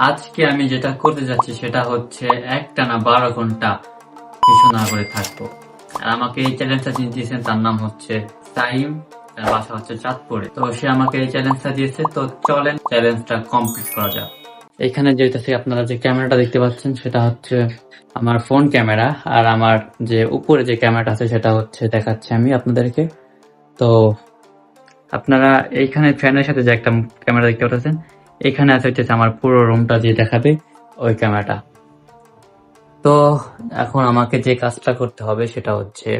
আজকে আমি যেটা করতে যাচ্ছি সেটা হচ্ছে একটানা 12 ঘন্টা কিছু না করে থাকবো। আর আমাকে এই চ্যালেঞ্জটা যিনি দিয়েছেন তার নাম হচ্ছে সাইম, তার বাসা হচ্ছে চাঁদপুরে। তো সে আমাকে এই চ্যালেঞ্জটা দিয়েছে, তো চলেন চ্যালেঞ্জটা কমপ্লিট করা যাক। এখানে যেটা আপনারা যে ক্যামেরাটা দেখতে পাচ্ছেন সেটা হচ্ছে আমার ফোন ক্যামেরা, আর আমার যে উপরে যে ক্যামেরাটা আছে সেটা হচ্ছে দেখাচ্ছি আমি আপনাদেরকে। তো আপনারা এইখানে ফ্যানের সাথে যে একটা ক্যামেরা দেখতে পাচ্ছেন, এখানে আছে হচ্ছে আমার পুরো রুমটা যে দেখাবে ওই ক্যামেরাটা। তো এখন আমাকে যে কাজটা করতে হবে সেটা হচ্ছে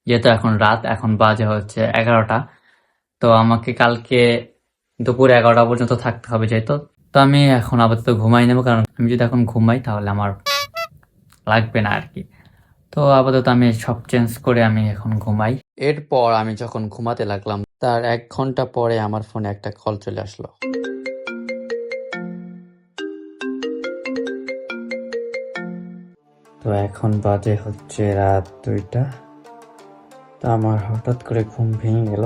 যেহেতু এখন রাত, এখন বাজে হচ্ছে 11টা। তো আমাকে কালকে দুপুর 11টা পর্যন্ত থাকতে হবে যেহেতু। তো আমি এখন আপাতত ঘুমাই নেবো, কারণ আমি যদি এখন ঘুমাই তাহলে আমার লাগবে না আর কি। তো আপাতত আমি সব চেঞ্জ করে আমি এখন ঘুমাই। এরপর আমি যখন ঘুমাতে লাগলাম তার 1 ঘন্টা পরে আমার ফোনে একটা কল চলে আসলো। তো এখন বাজে হচ্ছে রাত 2টা। তো আমার হঠাৎ করে ঘুম ভেঙে গেল।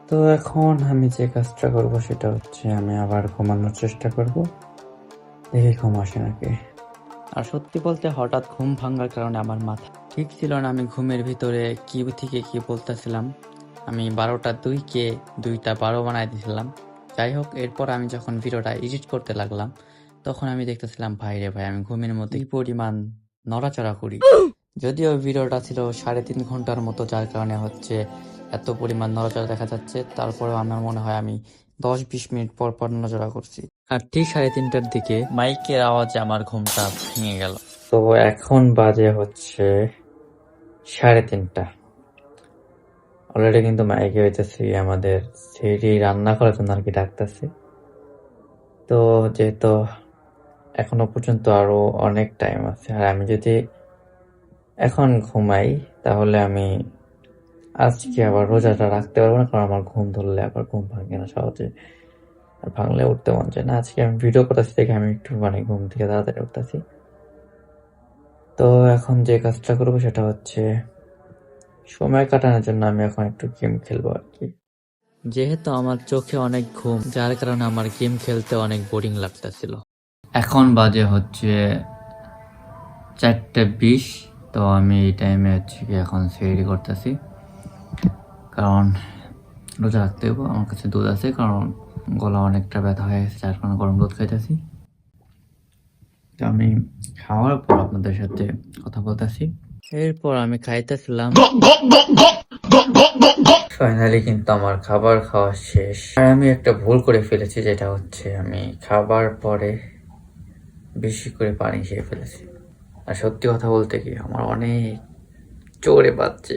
তো এখন আমি যে কাজটা করব সেটা হচ্ছে আমি আবার ঘুমানোর চেষ্টা করব, দেখি ঘুম আসে নাকি। আর সত্যি বলতে হঠাৎ ঘুম ভাঙার কারণে আমার মাথা ঠিক ছিল না। আমি ঘুমের ভিতরে কি থেকে কি বলতেছিলাম, আমি 12টা 2-কে 2টা 12 বানাই দিয়েছিলাম। যাই হোক, এরপর আমি যখন ভিডিওটা এডিট করতে লাগলাম তখন আমি দেখতেছিলাম ভাই রে ভাই, আমি ঘুমের মধ্যে কি পরিমাণ নড়াচড়া করি। যদিও ভিডিওটা ছিল 3.5 ঘন্টার মতো, যার কারণে হচ্ছে এত পরিমাণ নড়াচড়া দেখা যাচ্ছে, তারপরেও আমার মনে হয় আমি 10-20 মিনিট পর পর নড়াচড়া করছি। আর ঠিক 3:30টার দিকে মাইকের আওয়াজে আমার ঘুমটা ভেঙে গেল। তো এখন বাজে হচ্ছে 3:30। অলরেডি কিন্তু মাইকে হইতেছি আমাদের সেরি রান্না করার জন্য আর কি ডাকতেছে। তো যেহেতু এখনো পর্যন্ত আরো অনেক টাইম আছে, আর আমি যদি এখন ঘুমাই তাহলে আমি আজকে আবার রোজাটা রাখতে পারবো না, কারণ আমার ঘুম ধরলে আবার ঘুম ভাঙে না সহজে, আর ভাঙলে উঠতে মন চায় না। আজকে আমি ভিডিও করতেছি দেখে আমি একটু ঘুম থেকে তাড়াতাড়ি উঠতেছি। তো এখন যে কাজটা করবো সেটা হচ্ছে সময় কাটানোর জন্য আমি এখন একটু গেম খেলবো আর কি। যেহেতু আমার চোখে অনেক ঘুম, যার কারণে আমার গেম খেলতে অনেক বোরিং লাগতেছিল। এখন বাজে হচ্ছে 4:20। তো আমি এই টাইমে হচ্ছে কি এখন সেরি করতেছি, কারণ রোজা রাখতে হবে। আমার কাছে দুধ আছে, কারণ গলা অনেকটা ব্যথা হয়ে গেছে, যার কারণে গরম দুধ খাইতেছি। তো আমি খাওয়ার পর আপনাদের সাথে কথা বলতেছি। এরপর আমি খাইতেছিলাম, ফাইনালি কিন্তু আমার খাবার খাওয়া শেষ। আর আমি একটা ভুল করে ফেলেছি, যেটা হচ্ছে আমি খাবার পরে বেশি করে পানি খেয়ে ফেলেছি। আর সত্যি কথা বলতে কি আমার অনেক জোরে বাজছে।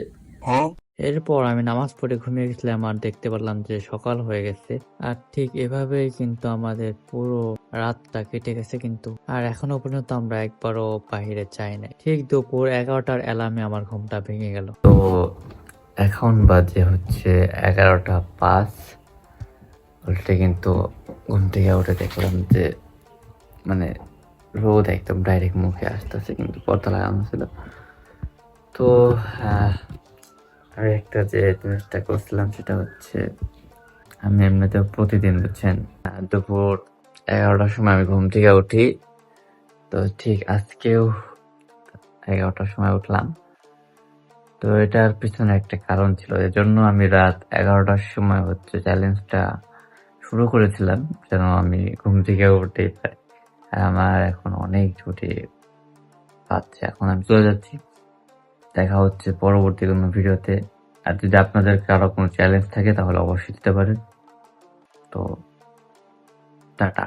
এরপর আমি নামাজ পড়ে ঘুমিয়ে গেছিলাম, আর দেখতে পারলাম যে সকাল হয়ে গেছে। আর ঠিক এভাবেই কিন্তু আমাদের পুরো রাতটা কেটে গেছে কিন্তু, আর এখনো পর্যন্ত আমরা একবারও বাহিরে যাই নাই। ঠিক দুপুর 11টার অ্যালার্মে আমার ঘুমটা ভেঙে গেল। তো এখন বাজে হচ্ছে 11টা 5। উল্টে কিন্তু ঘুম থেকে উঠে দেখলাম যে মানে রোদ একদম ডাইরেক্ট মুখে আসতেছে, কিন্তু পর্দা লাগানো ছিল। তো আর একটা যে জিনিসটা করছিলাম সেটা হচ্ছে আমি এমনিতে প্রতিদিন বুঝছেন দুপুর 11টার সময় আমি ঘুম থেকে উঠি। তো ঠিক আজকেও 11টার সময় উঠলাম। তো এটার পিছনে একটা কারণ ছিল, এর জন্য আমি রাত 11টার সময় হচ্ছে চ্যালেঞ্জটা শুরু করেছিলাম, যেন আমি ঘুম থেকে উঠতেই পারি। আর আমার এখন অনেক ছুটি পাচ্ছে। এখন আমি চলে যাচ্ছি, দেখা হচ্ছে পরবর্তী কোনো ভিডিওতে। আর যদি আপনাদের কারো কোনো চ্যালেঞ্জ থাকে তাহলে অবশ্যই দিতে পারেন। তো টাটা।